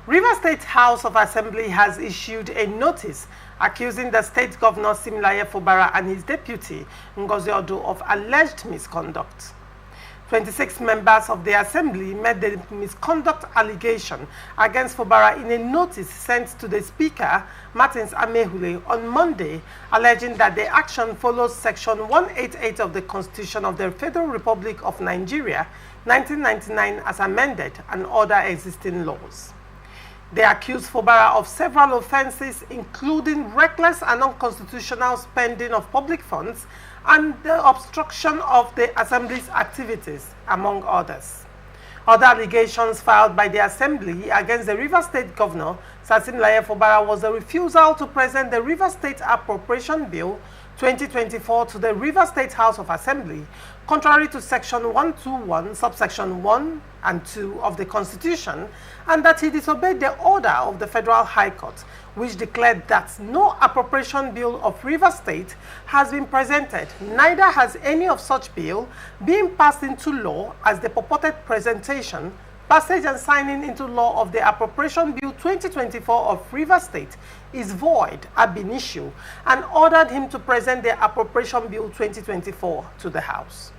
Rivers State House of Assembly has issued a notice accusing the state governor Siminalayi Fubara and his deputy Ngozi Odu of alleged misconduct. 26 members of the assembly made the misconduct allegation against Fubara in a notice sent to the Speaker, Martins Amehule, on Monday, alleging that the action follows Section 188 of the Constitution of the Federal Republic of Nigeria, 1999, as amended, and other existing laws. They accuse Fubara of several offenses, including reckless and unconstitutional spending of public funds and the obstruction of the Assembly's activities, among others. Other allegations filed by the Assembly against the Rivers State Governor, Siminalayi Fubara, was the refusal to present the Rivers State Appropriation Bill 2024 to the Rivers State House of Assembly, contrary to Section 121, subsection 1 and 2 of the Constitution, and that he disobeyed the order of the Federal High Court, which declared that no appropriation bill of Rivers State has been presented, neither has any of such bill been passed into law, as the purported presentation, passage and signing into law of the Appropriation Bill 2024 of Rivers State is void ab initio, and ordered him to present the Appropriation Bill 2024 to the House.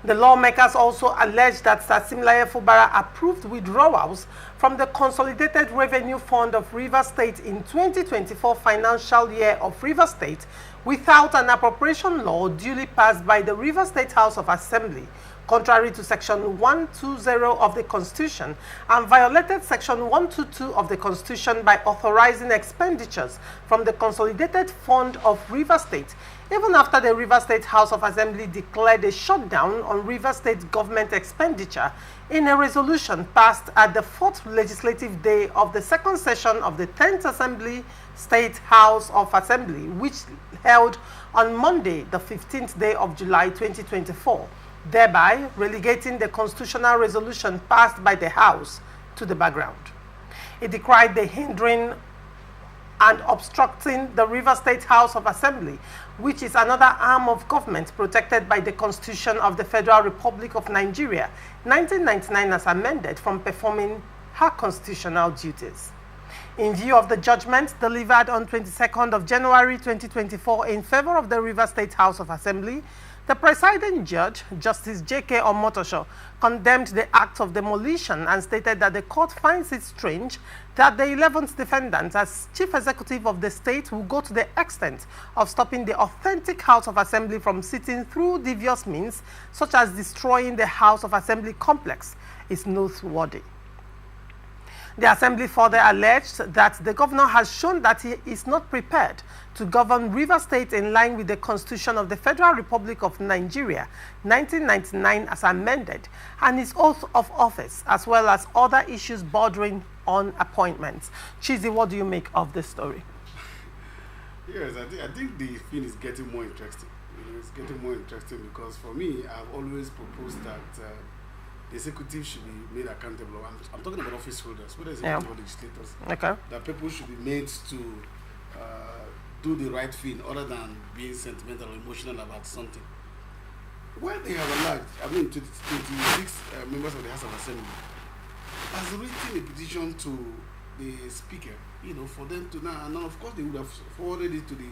The lawmakers also alleged that Siminalayi Fubara approved withdrawals from the Consolidated Revenue Fund of Rivers State in 2024 financial year of Rivers State without an appropriation law duly passed by the Rivers State House of Assembly, contrary to Section 120 of the Constitution, and violated Section 122 of the Constitution by authorizing expenditures from the Consolidated Fund of Rivers State, even after the Rivers State House of Assembly declared a shutdown on Rivers State government expenditure in a resolution passed at the 4th legislative day of the second session of the 10th Assembly State House of Assembly, which held on Monday, the 15th day of July 2024, thereby relegating the constitutional resolution passed by the House to the background. It decried the hindering and obstructing the Rivers State House of Assembly, which is another arm of government protected by the Constitution of the Federal Republic of Nigeria, 1999, as amended, from performing her constitutional duties. In view of the judgment delivered on 22nd of January 2024 in favor of the Rivers State House of Assembly, the presiding judge, Justice J.K. Omotosho, condemned the act of demolition and stated that the court finds it strange that the 11th defendant, as chief executive of the state, will go to the extent of stopping the authentic House of Assembly from sitting through devious means, such as destroying the House of Assembly complex, is noteworthy. The Assembly further alleged that the governor has shown that he is not prepared to govern Rivers State in line with the Constitution of the Federal Republic of Nigeria, 1999, as amended, and his oath of office, as well as other issues bordering on appointments. Chizi, what do you make of this story? Yes, I think the thing is getting more interesting. It's getting more interesting because for me, I've always proposed that the executive should be made accountable. I'm talking about office holders, whether it's executive or legislators. Okay. That people should be made to do the right thing other than being sentimental or emotional about something. When they have allowed, 26 members of the House of Assembly has written a petition to the Speaker, for them to now, and of course they would have forwarded it to the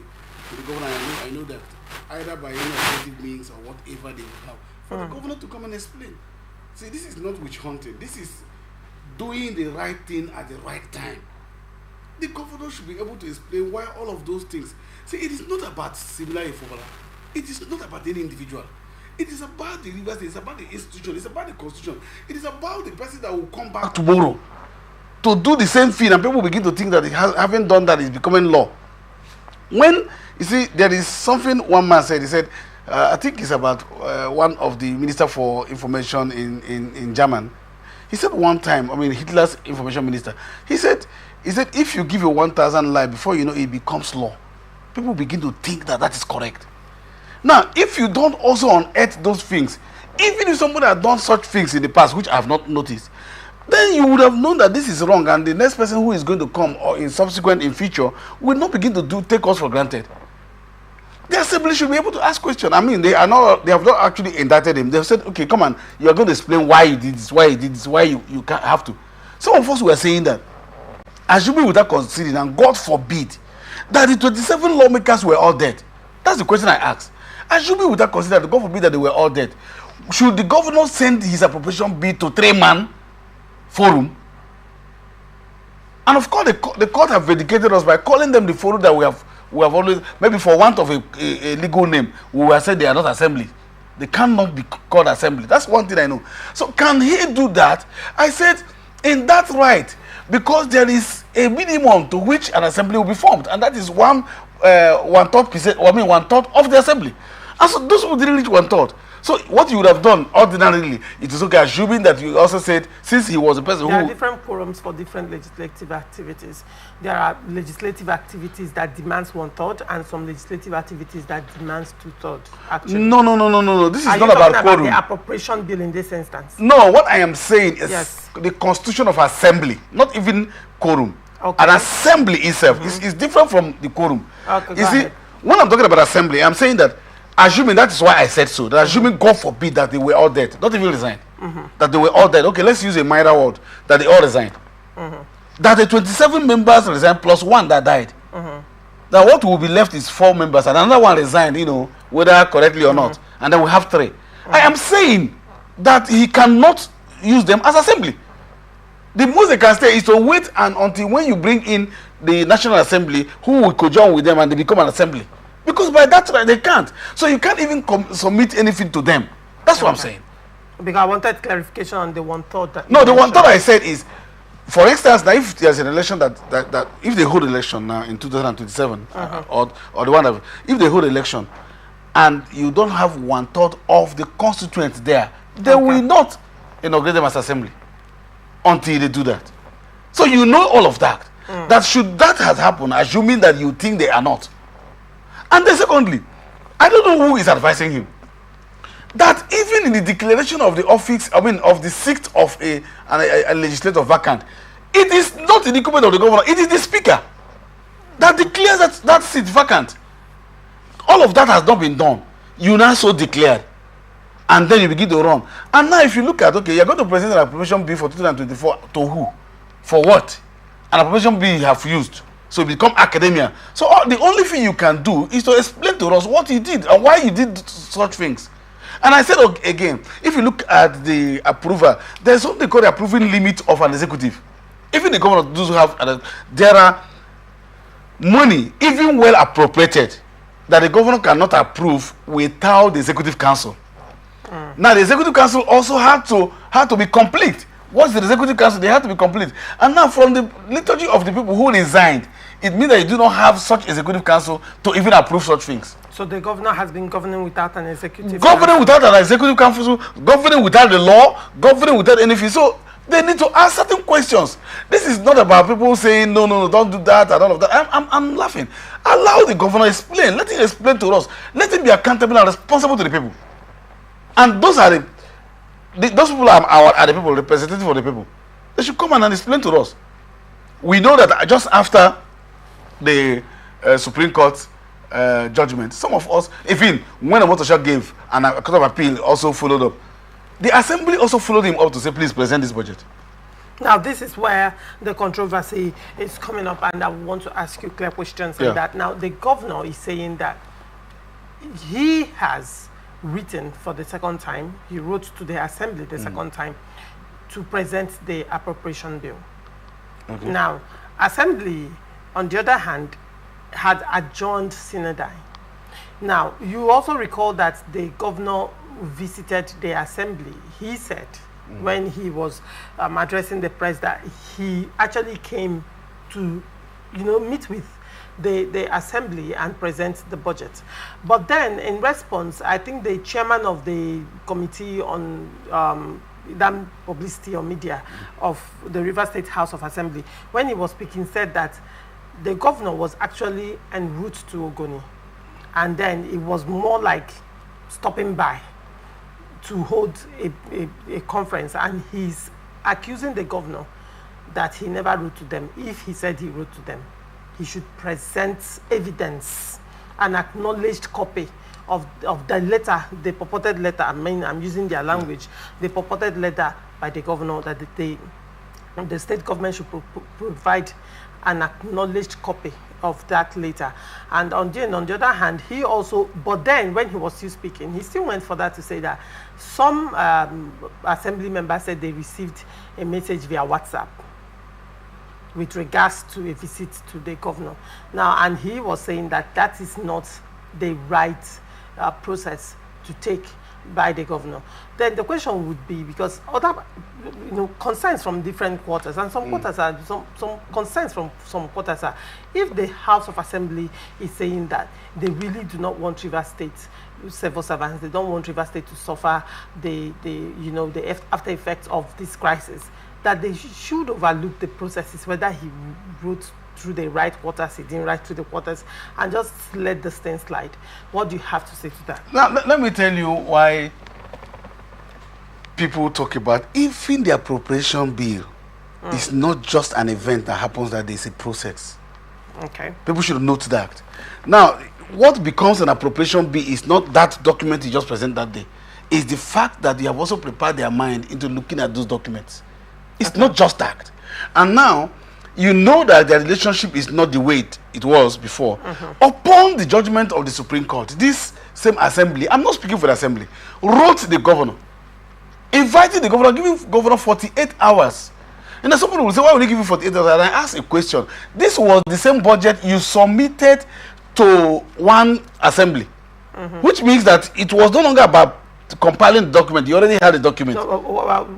governor. I know that either by any alternative means or whatever they would have, for the governor to come and explain. See, this is not witch hunting. This is doing the right thing at the right time. The governor should be able to explain why all of those things. See, it is not about Siminalayi Fubara. It is not about any individual. It is about the Rivers State. It's about the institution. It's about the Constitution. It is about the person that will come back tomorrow to do the same thing, and people begin to think that having done that is becoming law. When, you see, there is something one man said. He said, I think it's about one of the Minister for Information in German. He said one time, Hitler's information minister, he said, if you give a 1,000 lie before you know it becomes law, people begin to think that is correct. Now, if you don't also unearth those things, even if somebody had done such things in the past, which I have not noticed, then you would have known that this is wrong, and the next person who is going to come or in future will not begin to take us for granted. The assembly should be able to ask questions. They have not actually indicted him. They have said, okay, come on, you are going to explain why you did this, why you did this, why you can't have to. Some of us were saying that, assuming without considering, and God forbid, that the 27 lawmakers were all dead. That's the question I asked. Assuming without considering, God forbid that they were all dead, should the governor send his appropriation bill to 3-man forum? And of course, the court have vindicated us by calling them the forum that we have always, maybe for want of a legal name, we will say they are not assembly. They cannot be called assembly. That's one thing I know. So can he do that? I said, in that right, because there is a minimum to which an assembly will be formed, and that is one third of the assembly. And so those people didn't reach 1/3. So what you would have done ordinarily, it is okay, assuming that you also said, since he was a person there are different quorums for different legislative activities. There are legislative activities that demands 1/3 and some legislative activities that demands 2/3. Actually, no. This is not about quorum. The appropriation bill in this instance? No, what I am saying is the constitution of assembly, not even quorum. Okay. An assembly itself is different from the quorum. Okay, you see, when I'm talking about assembly, I'm saying that, assuming, that is why I said so, that assuming, God forbid, that they were all dead, not even resigned, that they were all dead. Okay, let's use a minor word, that they all resigned. That the 27 members resigned plus 1 that died. Now what will be left is 4 members and another one resigned, whether correctly or not, and then we have 3. I am saying that he cannot use them as assembly. The most they can stay is to wait until when you bring in the National Assembly, who will conjoin with them and they become an assembly. Because by that time they can't. So you can't even submit anything to them. That's what I'm saying. Because I wanted clarification on the 1/3. No, the 1/3 I said is, for instance, now if there's an election that if they hold election now in 2027, or the one that, if they hold election and you don't have 1/3 of the constituents there, they will not inaugurate them as assembly until they do that. So you know all of that. That should that has happened, assuming that you think they are not. And then secondly, I don't know who is advising him, that even in the declaration of the office, of the seat of a legislative vacant, it is not the document of the governor, it is the speaker that declares that seat vacant. All of that has not been done. You now so declared, and then you begin to run. And now if you look at, okay, you're going to present an appropriation bill for 2024 to who? For what? An appropriation bill you have used. So it become academia. So the only thing you can do is to explain to us what you did and why you did such things. And I said again, if you look at the approval, there's something called the approving limit of an executive. Even the governor does have, there are money, even well appropriated, that the governor cannot approve without the executive council. Now the executive council also had to be complete. What's the executive council? They had to be complete. And now from the liturgy of the people who resigned, it means that you do not have such executive council to even approve such things. So the governor has been governing without an executive governing without an executive council, governing without the law, governing without anything. So they need to ask certain questions. This is not about people saying no, don't do that and all of that. I'm laughing. Allow the governor to explain. Let him explain to us. Let him be accountable and responsible to the people. And those are those people are the people, representative of the people. They should come and explain to us. We know that just after the Supreme Court judgment, some of us, even when Omotosha gave and a court of appeal also followed up, the assembly also followed him up to say, please present this budget. Now, this is where the controversy is coming up, and I want to ask you clear questions on that. Now, the governor is saying that he has written for the second time, he wrote to the assembly the second time to present the appropriation bill. Okay. Now, assembly, on the other hand, had adjourned Siminalayi. Now, you also recall that the governor visited the assembly. He said when he was addressing the press that he actually came to, meet with the assembly and present the budget. But then, in response, I think the chairman of the committee on publicity or media of the River State House of Assembly, when he was speaking, said that the governor was actually en route to Ogoni, and then it was more like stopping by to hold a conference, and he's accusing the governor that he never wrote to them. If he said he wrote to them, he should present evidence, an acknowledged copy of the letter, the purported letter. I'm using their language, the purported letter by the governor that they the state government should provide an acknowledged copy of that later. And on the other hand, he also, but then when he was still speaking, he still went further to say that some assembly members said they received a message via WhatsApp with regards to a visit to the governor. Now, and he was saying that that is not the right process to take by the governor. Then the question would be, because other concerns from different quarters, and some quarters are some concerns from some quarters are, if the House of Assembly is saying that they really do not want Rivers State civil servants, they don't want Rivers State to suffer the after effects of this crisis, that they should overlook the processes, whether he wrote through the right quarters, he didn't write through the quarters, and just let the thing slide. What do you have to say to that? Now, let me tell you why people talk about even the appropriation bill is not just an event that happens, that there's a process. Okay. People should note that. Now, what becomes an appropriation bill is not that document you just present that day. It's the fact that they have also prepared their mind into looking at those documents. It's not just that. And now, you know that the relationship is not the way it was before. Upon the judgment of the Supreme Court, this same assembly, I'm not speaking for the assembly, wrote the governor, invited the governor, giving governor 48 hours. And then some people will say, why would he give you 48 hours? And I ask a question. This was the same budget you submitted to one assembly, which means that it was no longer about compiling the document. You already had a document. So,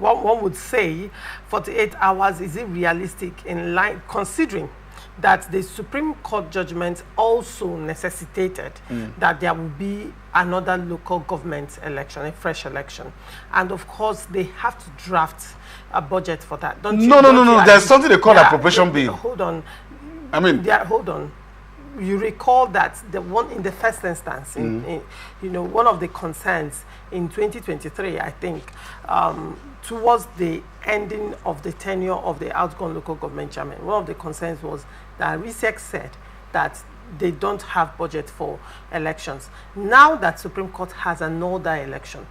one would say 48 hours, is it realistic in line, considering that the Supreme Court judgment also necessitated that there will be another local government election, a fresh election, and of course they have to draft a budget for that. Don't you? No. There's something they call appropriation bill. Hold on. Hold on. You recall that the one in the first instance, one of the concerns in 2023, I think, towards the ending of the tenure of the outgoing local government chairman, one of the concerns was that RISEC said that they don't have budget for elections. Now that Supreme Court has another election,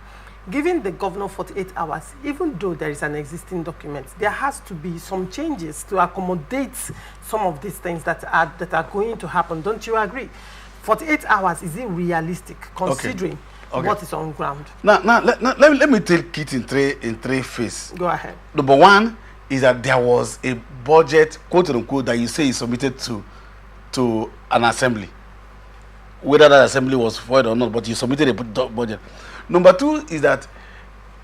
giving the governor 48 hours, even though there is an existing document, there has to be some changes to accommodate some of these things that are going to happen. Don't you agree? 48 hours, is it realistic, considering what is on ground? Now let me take it in three phases. Go ahead. Number one is that there was a budget, quote unquote, that you say is submitted to an assembly. Whether that assembly was void or not, but you submitted a budget. Number two is that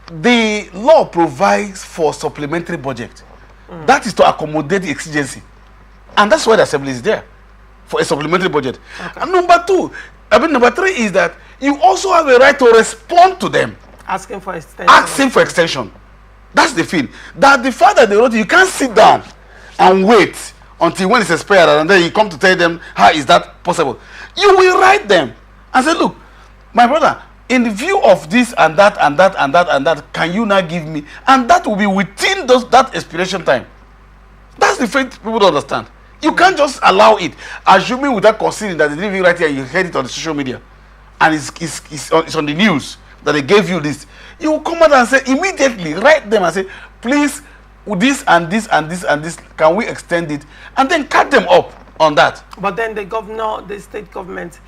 the law provides for supplementary budget. That is to accommodate the exigency. And that's why the assembly is there, for a supplementary budget. And number three is that you also have a right to respond to them. Asking for extension. Asking for extension. That's the thing. That the fact that they wrote, you can't sit down and wait until when it's expired and then you come to tell them, how is that possible? You will write them and say, look, my brother, in the view of this and that and that and that and that, can you now give me? And that will be within that expiration time. That's the thing people don't understand. You can't just allow it, assuming without considering that they didn't even write it and you heard it on the social media. And it's on the news that they gave you this. You will come out and say, immediately, write them and say, please, this and this and this and this, can we extend it? And then cut them up on that. But then the state government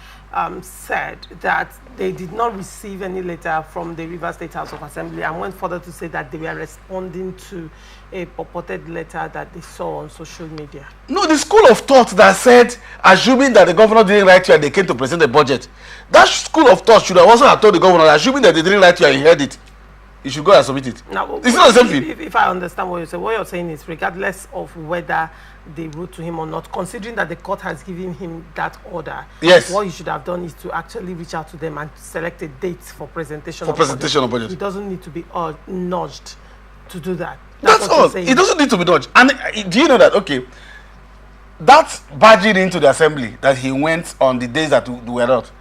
said that they did not receive any letter from the Rivers State House of Assembly, and went further to say that they were responding to a purported letter that they saw on social media. No, the school of thought that said, assuming that the governor didn't write you and they came to present the budget, that school of thought should have also have told the governor, assuming that they didn't write you and he heard it, you should go and submit it. Now, it's not the same thing. If I understand what you're saying is, regardless of whether they wrote to him or not, considering that the court has given him that order, yes, what you should have done is to actually reach out to them and select a date for presentation. For presentation of budget. It doesn't need to be nudged to do that. That's all. It doesn't need to be nudged. And do you know that? Okay, that barging into the assembly that he went on the days that were not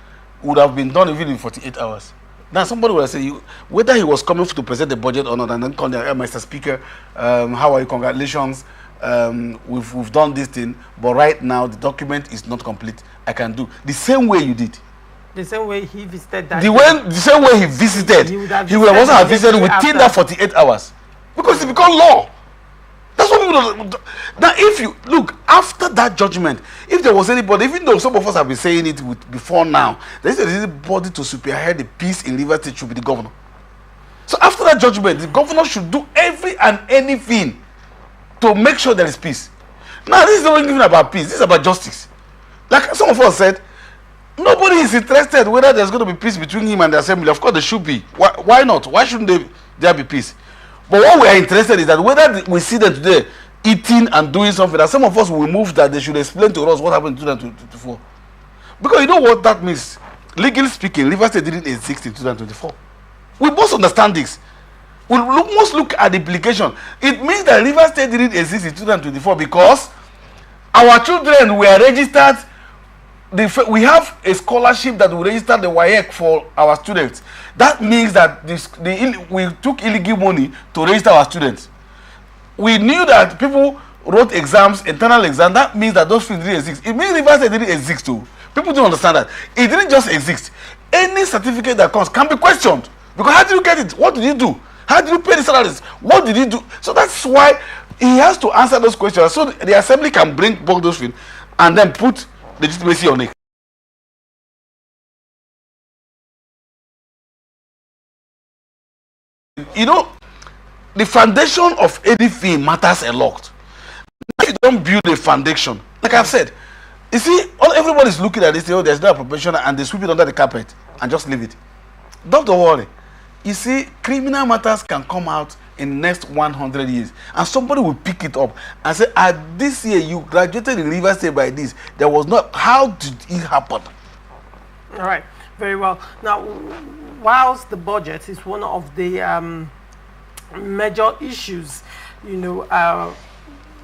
would have been done even in 48 hours. Now somebody will say, whether he was coming to present the budget or not, and then come there, Mr. Speaker, how are you? Congratulations. We've done this thing, but right now the document is not complete. I can do the same way you did. The same way he visited that. The same way he visited. He would have also have visited within that 48 hours, because it become law. That's what people don't. Now, if you look after that judgment, if there was anybody, even though some of us have been saying it before now, there is anybody to spearhead the peace in Rivers State should be the governor. So after that judgment, the governor should do every and anything to make sure there is peace. Now, this is not even about peace. This is about justice. Like some of us said, nobody is interested whether there's going to be peace between him and the assembly. Of course, there should be. Why not? Why shouldn't there be peace? But what we are interested is that whether we see them today eating and doing something, that some of us will move that they should explain to us what happened in 2024. Because you know what that means? Legally speaking, Rivers State didn't exist in 2024. We must understand this. We must look at the implication. It means that Rivers State didn't exist in 2024 because our children were registered. We have a scholarship that will register the WAEC for our students. That means that we took illegal money to register our students. We knew that people wrote exams, internal exams. That means that those things didn't exist. It means Rivers State didn't exist too. People don't understand that. It didn't just exist. Any certificate that comes can be questioned. Because how did you get it? What did you do? How did you pay the salaries? What did you do? So that's why he has to answer those questions. So the assembly can bring back those things and then put legitimacy on it. You know, the foundation of anything matters a lot. If you don't build a foundation, like I've said, you see, everybody's looking at this, there's no appropriation, and they sweep it under the carpet and just leave it. Don't worry. You see, criminal matters can come out in the next 100 years, and somebody will pick it up and say, this year you graduated in Rivers State by this. There was not. How did it happen? All right, very well. Now, whilst the budget is one of the major issues,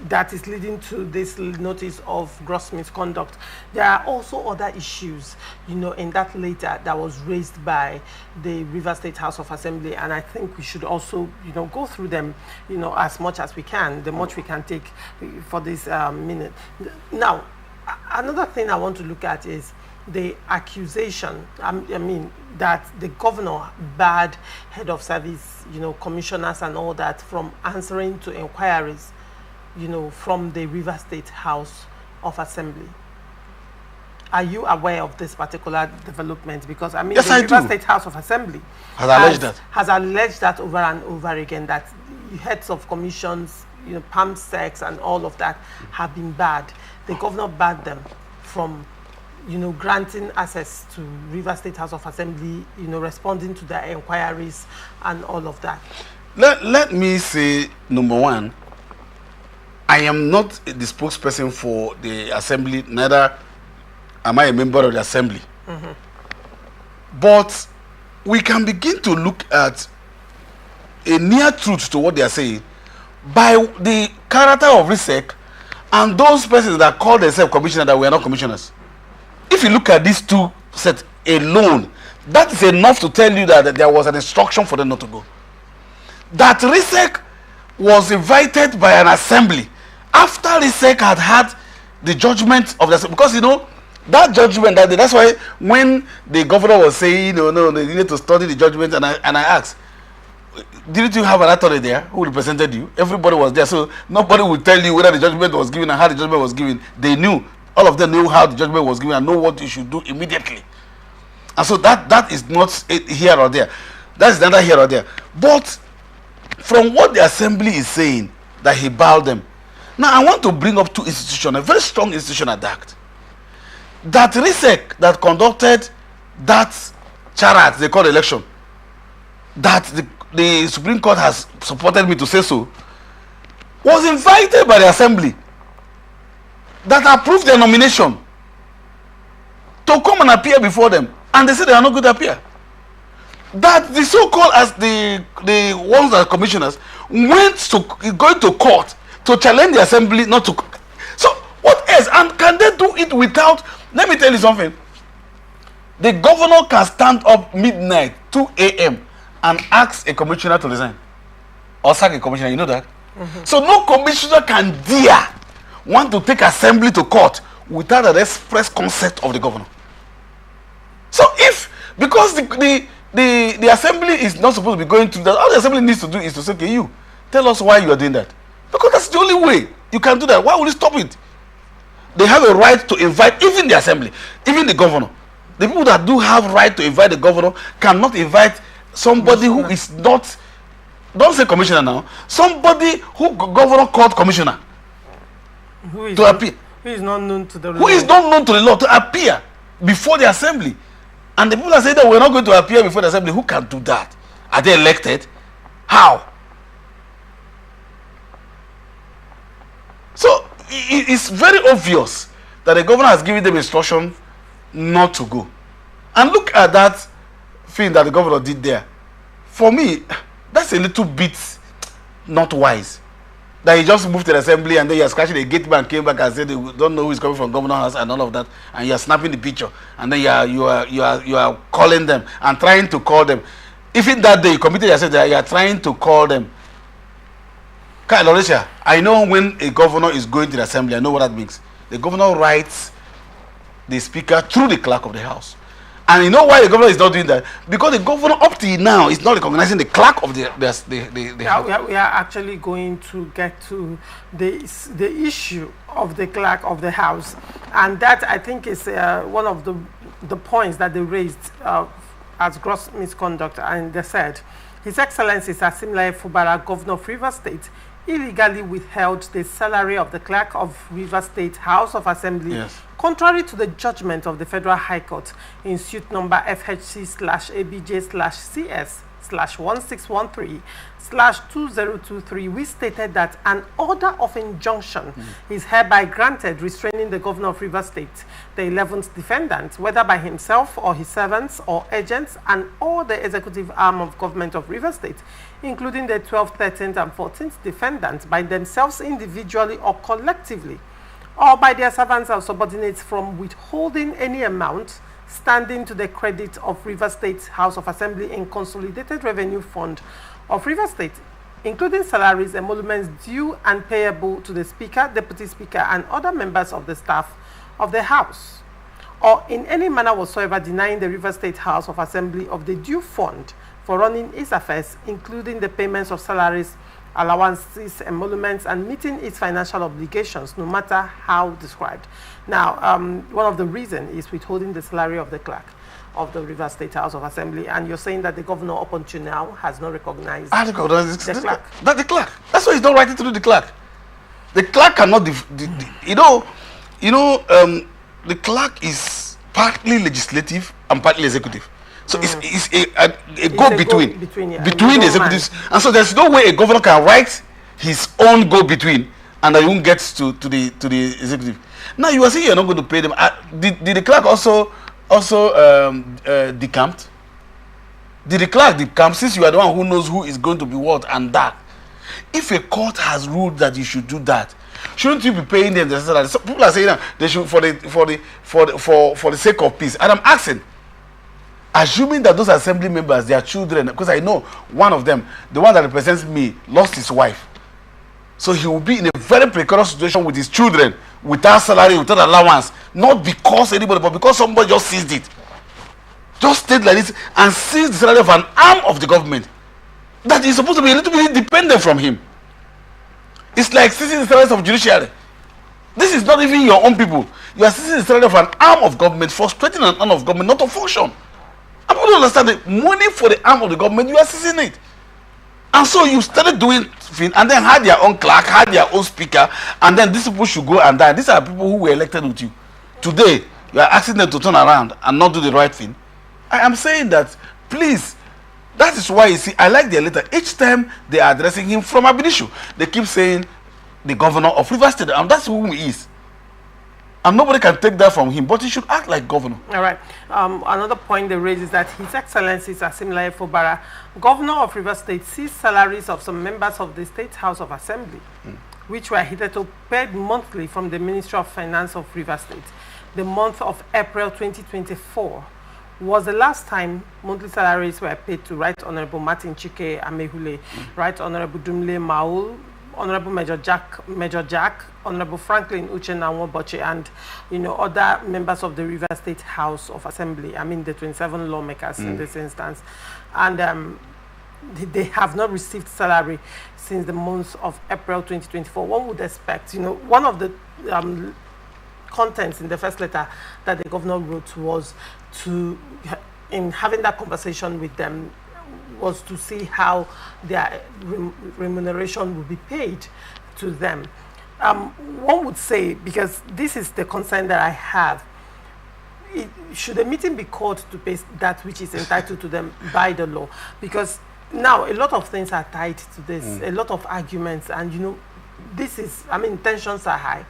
that is leading to this notice of gross misconduct, there are also other issues, in that letter that was raised by the Rivers State House of Assembly, and I think we should also, go through them, as much as we can, the much we can take for this minute. Now, another thing I want to look at is the accusation, that the governor barred head of service, commissioners and all that from answering to inquiries, from the Rivers State House of Assembly. Are you aware of this particular development? Because yes, the Rivers State House of Assembly has alleged that over and over again, that heads of commissions, PAMSECs and all of that have been barred. The governor barred them from granting access to Rivers State House of Assembly, responding to their inquiries and all of that. Let me say, number one, I am not the spokesperson for the assembly, neither am I a member of the assembly. But we can begin to look at a near truth to what they are saying by the character of RISEC and those persons that call themselves commissioners that were not commissioners. If you look at these two sets alone, that is enough to tell you that there was an instruction for them not to go. That RISEC was invited by an assembly after RISEC had had the judgment of the assembly. Because that judgment, that's why when the governor was saying, no, they needed to study the judgment, and I asked, didn't you have an attorney there who represented you? Everybody was there, so nobody would tell you whether the judgment was given and how the judgment was given. They knew. All of them knew how the judgment was given and know what you should do immediately. And so that is not here or there. That is neither here or there. But from what the assembly is saying, that he bowed them. Now I want to bring up two institutions, a very strong institution at that. That RISEC that conducted that charade they call election, that the Supreme Court has supported me to say so, was invited by the assembly that approved their nomination to come and appear before them, and they said they are not going to appear. That the so-called as the ones that are commissioners going to court to challenge the assembly not to. So what else? And can they do it without? Let me tell you something. The governor can stand up midnight, 2 a.m. and ask a commissioner to resign or sack a commissioner. You know that. So no commissioner can dare want to take assembly to court without an express consent of the governor. So because the assembly is not supposed to be going through that, all the assembly needs to do is to say, okay, you tell us why you are doing that. Because that's the only way you can do that. Why would you stop it? They have a right to invite even the assembly, even the governor. The people that do have right to invite the governor cannot invite somebody who is not, don't say commissioner now, somebody who governor called commissioner to appear. Who is not known to the law. Who is not known to the law to appear before the assembly. And the people that say that we're not going to appear before the assembly, who can do that? Are they elected? How? So it's very obvious that the governor has given them instruction not to go. And look at that thing that the governor did there. For me, that's a little bit not wise. That he just moved to the assembly and then you're scratching the gate man, came back and said they don't know who is coming from governor's house and all of that, and you're snapping the picture, and then you are calling them and trying to call them. Even that day you committed yourself that you are trying to call them. I know when a governor is going to the assembly, I know what that means. The governor writes the speaker through the clerk of the house. And you know why the governor is not doing that? Because the governor up to now is not recognizing the clerk of the house. We are actually going to get to the issue of the clerk of the house. And that, I think, is one of the points that they raised as gross misconduct. And they said, His Excellency Siminalayi Fubara, Governor of Rivers State, illegally withheld the salary of the clerk of Rivers State House of Assembly, yes, contrary to the judgment of the Federal High Court in suit number FHC/ABJ/CS/1613/2023, which stated that an order of injunction is hereby granted restraining the Governor of Rivers State, the 11th defendant, whether by himself or his servants or agents, and all the executive arm of government of Rivers State, including the 12th, 13th, and 14th defendants, by themselves individually or collectively, or by their servants or subordinates, from withholding any amount standing to the credit of Rivers State House of Assembly in Consolidated Revenue Fund of Rivers State, including salaries, emoluments due and payable to the Speaker, Deputy Speaker, and other members of the staff of the House, or in any manner whatsoever denying the Rivers State House of Assembly of the due fund for running its affairs, including the payments of salaries, allowances, emoluments, and meeting its financial obligations, no matter how described. Now, one of the reasons is withholding the salary of the clerk of the Rivers State House of Assembly, and you're saying that the governor up until now has not recognized the clerk. The clerk. That's why he's not writing through the clerk. The clerk cannot, the clerk is partly legislative and partly executive. So it's a go-between between the executives. And so there's no way a governor can write his own go-between and that he won't get to the executive. Now you are saying you're not going to pay them. Did the clerk also decamped? Did the clerk decamp, since you are the one who knows who is going to be what and that? If a court has ruled that you should do that, shouldn't you be paying them the salary? So people are saying that they should for the sake of peace. And I'm asking, assuming that those assembly members, their children, because I know one of them, the one that represents me, lost his wife. So he will be in a very precarious situation with his children, without salary, without allowance, not because anybody, but because somebody just seized it. Just stayed like this and seized the salary of an arm of the government that is supposed to be a little bit independent from him. It's like seizing the salary of judiciary. This is not even your own people. You are seizing the salary of an arm of government, frustrating an arm of government not to function. And people don't understand that money for the arm of the government, you are seizing it. And so you started doing things and then had their own clerk, had their own speaker, and then these people should go and die. These are people who were elected with you. Today, you are asking them to turn around and not do the right thing. I am saying that, please, that is why you see, I like their letter. Each time they are addressing him from Abidishu, they keep saying the governor of Rivers State, and that's who he is. And nobody can take that from him, but he should act like governor. All right. Another point they raise is that His Excellency Siminalayi Fubara, Governor of Rivers State, seized salaries of some members of the State House of Assembly, which were hitherto paid monthly from the Ministry of Finance of Rivers State. The month of April 2024 was the last time monthly salaries were paid to Right Honorable Martin Chike Amehule, Right Honorable Dumle Maul, Honorable Major Jack, Honorable Franklin Uchenna-Nwoboche, and other members of the Rivers State House of Assembly. I mean the 27 lawmakers in this instance. And they have not received salary since the month of April 2024. One would expect, one of the contents in the first letter that the governor wrote was in having that conversation with them, was to see how their remuneration will be paid to them. One would say, because this is the concern that I have, should a meeting be called to pay that which is entitled to them by the law? Because now a lot of things are tied to this, a lot of arguments, and this is, tensions are high.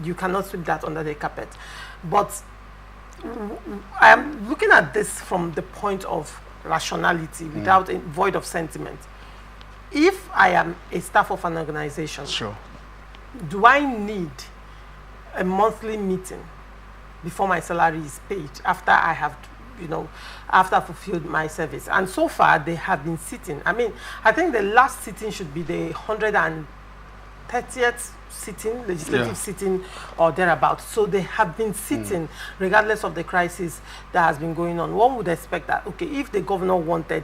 You cannot sweep that under the carpet. But I am looking at this from the point of rationality, without a void of sentiment. If I am a staff of an organization, sure, do I need a monthly meeting before my salary is paid after I have, after I fulfilled my service? And so far, they have been sitting. I think the last sitting should be the 130th sitting, legislative sitting, or thereabouts. So they have been sitting, regardless of the crisis that has been going on. One would expect that, okay, if the governor wanted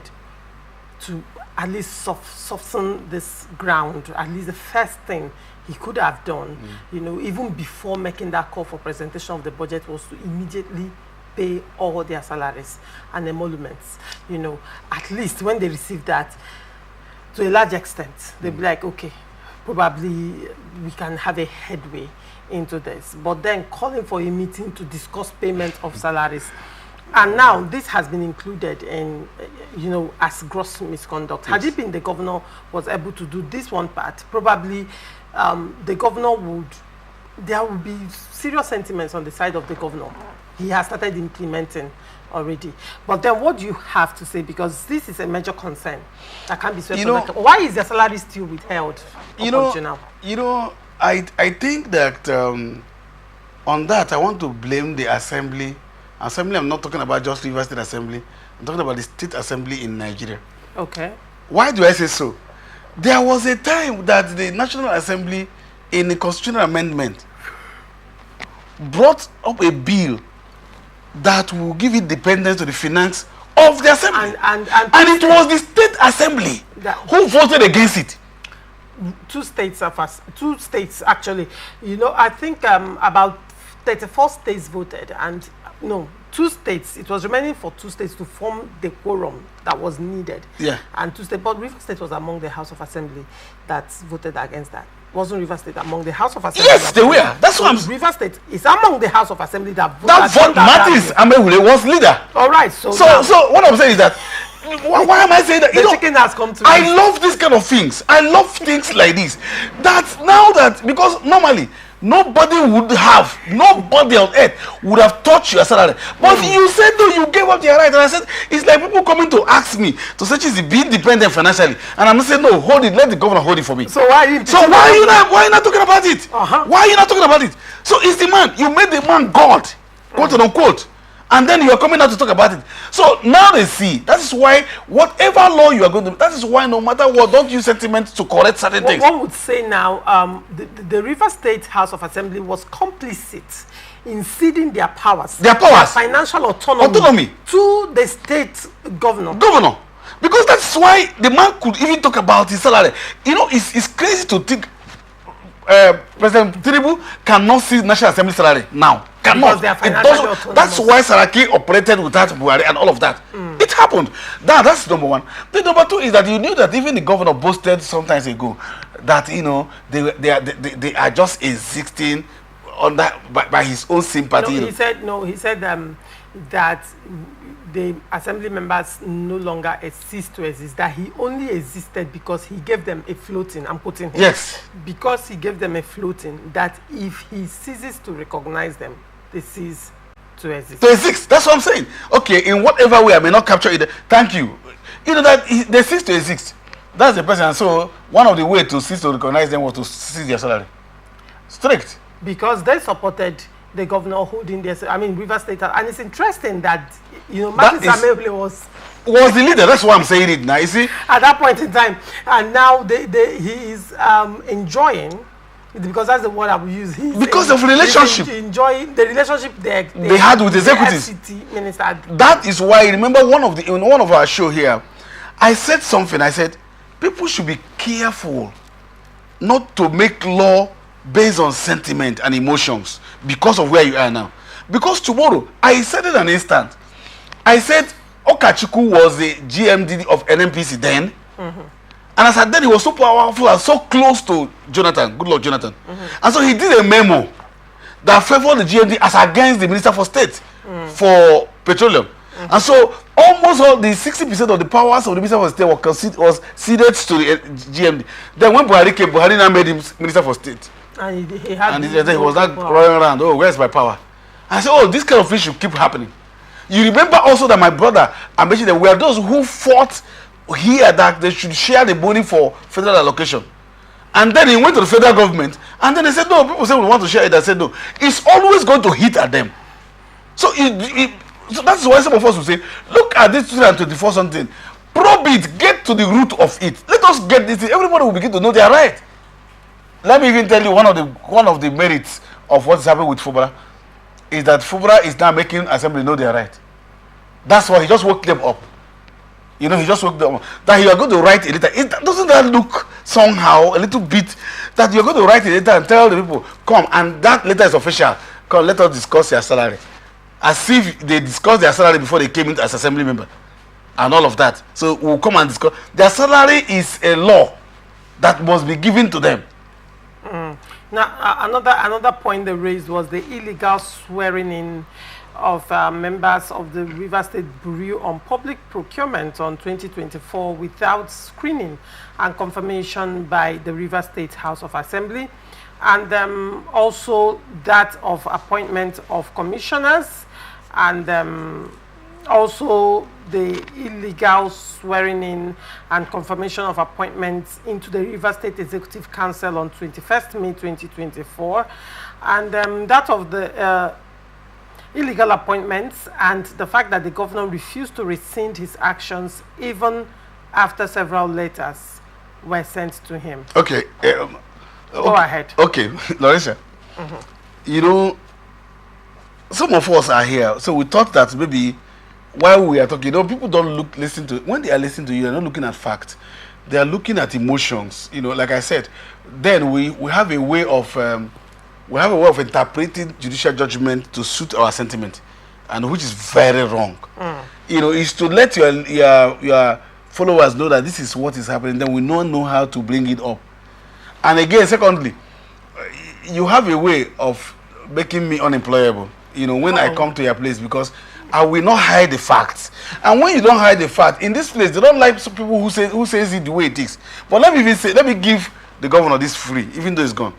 to at least soften this ground, at least the first thing he could have done, even before making that call for presentation of the budget, was to immediately pay all their salaries and emoluments. At least when they receive that, to a large extent, they'll be like, okay, probably we can have a headway into this. But then calling for a meeting to discuss payment of salaries, and now this has been included in, as gross misconduct. Had it been the governor was able to do this one part, probably the governor there would be serious sentiments on the side of the governor. He has started implementing already. But then what do you have to say? Because this is a major concern that can't be swept under. Why is the salary still withheld? I think that on that, I want to blame the assembly. Assembly, I'm not talking about just Rivers State Assembly. I'm talking about the State Assembly in Nigeria. Okay. Why do I say so? There was a time that the National Assembly, in a constitutional amendment, brought up a bill that will give independence to the finance of the assembly. And it was the State Assembly who voted against it. Two states actually. I think about 34 states voted, and no, 2 states, it was remaining for 2 states to form the quorum that was needed. Yeah. And 2 states, but River State was among the House of Assembly that voted against that. Wasn't River State among the House of Assembly? Yes, they were. That's what I'm. River State is among the House of Assembly that voted. That vote, Martins Amewule was leader. All right. So what I'm saying is that, why am I saying that? The chicken has come to. I love this kind of things. I love things like this. That's now that, because normally nobody on earth would have touched your salary. But you said no, you gave up your right. And I said, it's like people coming to ask me to say she's be independent financially. And I'm saying, no, hold it, let the governor hold it for me. So why are you not talking about it? Why are you not talking about it? So it's the man, you made the man God, quote unquote. And then you are coming out to talk about it. So now they see. That is why whatever law you are going to, that is why no matter what, don't use sentiment to correct certain things. One would say now, the River State House of Assembly was complicit in ceding their powers, their financial autonomy to the state governor. Because that's why the man could even talk about his salary. It's crazy to think President Tinubu cannot see National Assembly salary now. Cannot. That's why Saraki operated without Buhari and all of that. It happened. That's number one. The number two is that you knew that even the governor boasted sometimes ago that they are just existing by his own sympathy. He said that the assembly members no longer cease to exist, that he only existed because he gave them a floating. I'm quoting him. Yes. Because he gave them a floating, that if he ceases to recognize them, they cease to exist. That's what I'm saying. Okay, in whatever way I may not capture it. Thank you. That they cease to exist. That's the person. And so one of the ways to cease to recognize them was to seize their salary. Strict. Because they supported the governor holding their, River State. And it's interesting that, Martin Amewule was the leader. That's why I'm saying it now. You see? At that point in time. And now he is enjoying, because that's the word I will use. Because of relationship. Enjoying the relationship they had with the executives. Minister. That is why, remember in one of our show here, I said something. I said, people should be careful not to make law based on sentiment and emotions because of where you are now. Because tomorrow, I said in an instant, I said Okachuku was the GMD of NNPC then. And as at then, he was so powerful and so close to Jonathan, good Lord Jonathan. And so he did a memo that favored the GMD as against the Minister for State for Petroleum. And so almost all the 60% of the powers of the Minister for State was ceded to the GMD. Then when Buhari came, Buhari now made him Minister for State. And he was not running around, oh, where's my power? I said, oh, this kind of thing should keep happening. You remember also that my brother, I mentioned that we are those who fought here that they should share the money for federal allocation. And then he went to the federal government, and then they said, no, people say we want to share it. I said, no, it's always going to hit at them. So, so that's why some of us will say, look at this 2024 something, probe it, get to the root of it. Let us get this thing. Everybody will begin to know they are right. Let me even tell you one of the merits of what is happening with Fubara is that Fubara is now making Assembly know they are right. That's why he just woke them up. You know, he just woke them up. That you are going to write a letter. Doesn't that look somehow a little bit that you're going to write a letter and tell the people, come, and that letter is official. Come, let us discuss their salary. As if they discussed their salary before they came in as assembly member. And all of that. So we'll come and discuss. Their salary is a law that must be given to them. Now, another point they raised was the illegal swearing in of members of the Rivers State Bureau on Public Procurement on 2024 without screening and confirmation by the Rivers State House of Assembly, and also that of appointment of commissioners, and also the illegal swearing in and confirmation of appointments into the Rivers State Executive Council on 21st May 2024, and that of the illegal appointments and the fact that the governor refused to rescind his actions even after several letters were sent to him. Okay. Go ahead. Okay, Larissa. You know, some of us are here, so we thought that maybe while we are talking, you know, people don't listen to, when they are listening to you, they're not looking at facts. They are looking at emotions. You know, like I said, then we have a way of interpreting judicial judgment to suit our sentiment, and which is very wrong. You know, is to let your followers know that this is what is happening, then we don't know how to bring it up. And again, secondly, you have a way of making me unemployable, you know, when I come to your place, because I will not hide the facts. And when you don't hide the fact, in this place, they don't like some people who says it the way it is. But let me give the governor this free, even though it's gone.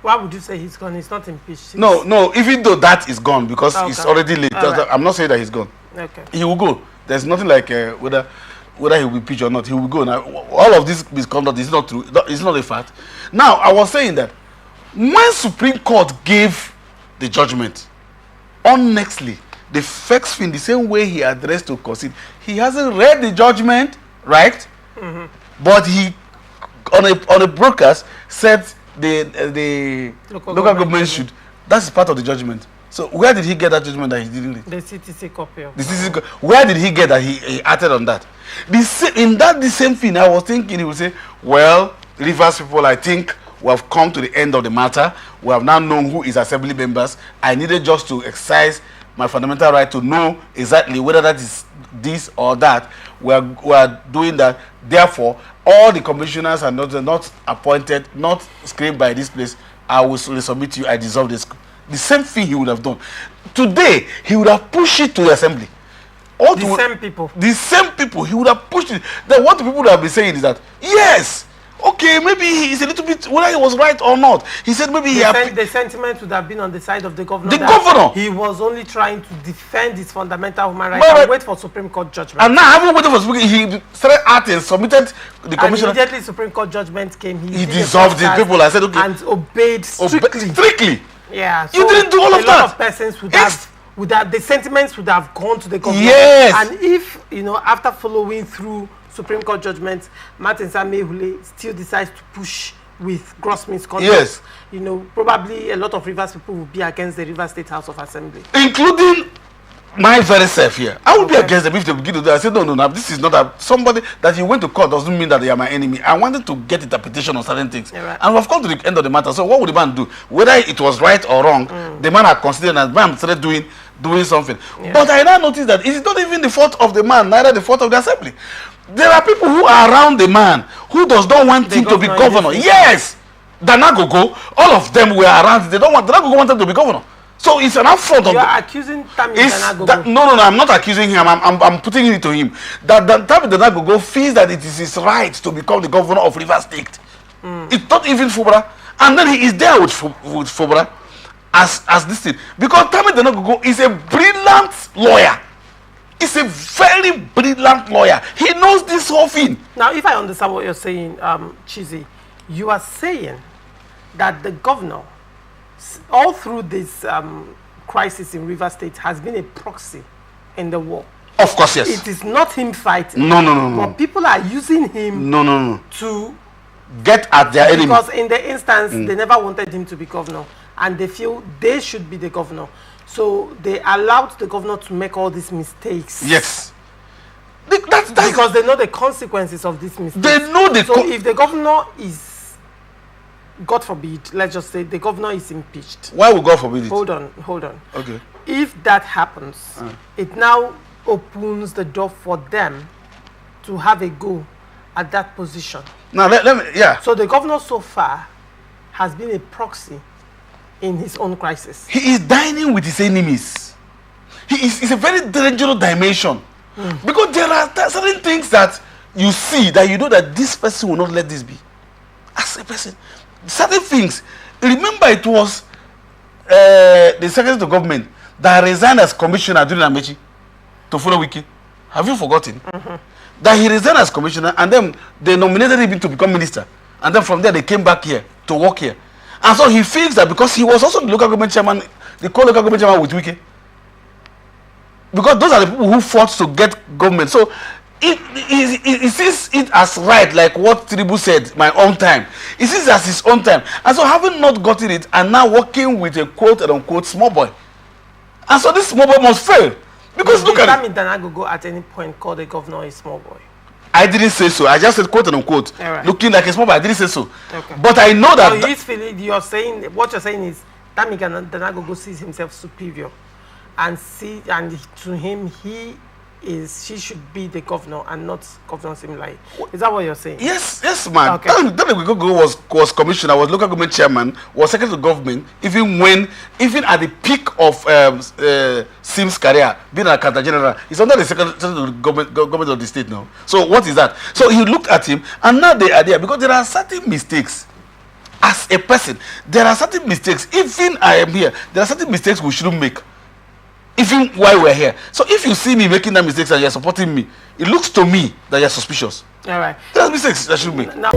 Why would you say he's gone? He's not impeached. No, even though that is gone, because it's already late. Right. I'm not saying that he's gone. Okay. He will go. There's nothing like whether he will be impeached or not. He will go. Now, all of this misconduct is not true. It's not a fact. Now, I was saying that when Supreme Court gave the judgment, honestly, the first thing, the same way he addressed to concede, he hasn't read the judgment, right? But he, on a broadcast, said the local government should. That's part of the judgment. So where did he get that judgment that he didn't read? The CTC copy of where did he get that he acted on that? The same thing, I was thinking he would say, well, Rivers people, I think we have come to the end of the matter. We have now known who is assembly members. I needed just to exercise my fundamental right to know exactly whether that is this or that. We are doing that. Therefore, all the commissioners are not appointed, not screened by this place. I will submit to you. I dissolve this. The same thing he would have done. Today, he would have pushed it to the assembly. The same people. He would have pushed it. Then what the people would have been saying is that, yes, okay, maybe he's a little bit, whether he was right or not. He said maybe the sentiment would have been on the side of the governor. The governor. He was only trying to defend his fundamental human rights and wait for Supreme Court judgment. And now, having waited for Supreme Court, he started acting, submitted the commission. And immediately Supreme Court judgment came. He dissolved the people. I said, okay. And obeyed strictly. Yeah. So you didn't do all of that. A lot of persons would have, the sentiments would have gone to the governor. Yes. And if, you know, after following through Supreme Court judgment, Martin Samehule still decides to push with gross misconduct. Yes. You know, probably a lot of Rivers people will be against the Rivers State House of Assembly. Including my very self here, I would be against them if they begin to do that. I said, no, this is not somebody that you went to court doesn't mean that they are my enemy. I wanted to get interpretation on certain things. Right. And we've come to the end of the matter. So what would the man do? Whether it was right or wrong, the man had considered and the man started doing something. Yeah. But I now noticed that it is not even the fault of the man, neither the fault of the assembly. There are people who are around the man who does not want him to be governor. Yes! Danagogo, all of them were around. They don't want Danagogo wanted to be governor. So it's an affront of. You are accusing Tami Danagogo. No, I'm not accusing him. I'm putting it to him that Tami Danagogo feels that it is his right to become the governor of Rivers State. It's not even Fubara, and then he is there with Fubara as this thing because Tami Danagogo is a brilliant lawyer. He's a very brilliant lawyer. He knows this whole thing. Now, if I understand what you're saying, Chizzy, you are saying that the governor, all through this crisis in Rivers State, has been a proxy in the war. Of course, yes. It is not him fighting. No. But people are using him to get at their enemy. Because in the instance, they never wanted him to be governor. And they feel they should be the governor. So they allowed the governor to make all these mistakes. Yes. Because they know the consequences of these mistakes. They know the So if the governor is, God forbid, let's just say the governor is impeached. Why would God forbid it? Hold on. Okay. If that happens, it now opens the door for them to have a go at that position. Now let me So the governor so far has been a proxy in his own crisis. He is dining with his enemies. It's a very dangerous dimension. Because there are certain things that you see that you know that this person will not let this be. As a person, certain things. Remember, it was the secretary to government that resigned as commissioner during Amechi to follow Wiki. Have you forgotten? That he resigned as commissioner and then they nominated him to become minister. And then from there they came back here to work here. And so he feels that because he was also the local government chairman, the co-local government chairman with Wiki. Because those are the people who fought to get government. So he sees it as right, like what Tribu said, my own time. He sees it as his own time. And so having not gotten it and now working with a quote-unquote small boy. And so this small boy must fail. Because look at it. Did Tami Danagogo at any point call the governor a small boy? I didn't say so. I just said quote-unquote. Right. Looking like a small boy. I didn't say so. Okay. But I know that... So he's feeling, what you're saying is Tami Danagogo sees himself superior. And to him, she should be the governor and not Governor Siminalayi. Is that what you're saying? Yes, man. Okay. Danagogo was commissioner, was local government chairman, was secretary to government, even at the peak of Sim's career, being a Carter General, he's under the secretary to government of the state now. So what is that? So he looked at him, and now they are there because there are certain mistakes. As a person, there are certain mistakes. Even I am here, there are certain mistakes we shouldn't make. Even while we're here. So if you see me making that mistakes and you're supporting me, it looks to me that you're suspicious. All right. There are mistakes that I should make. Now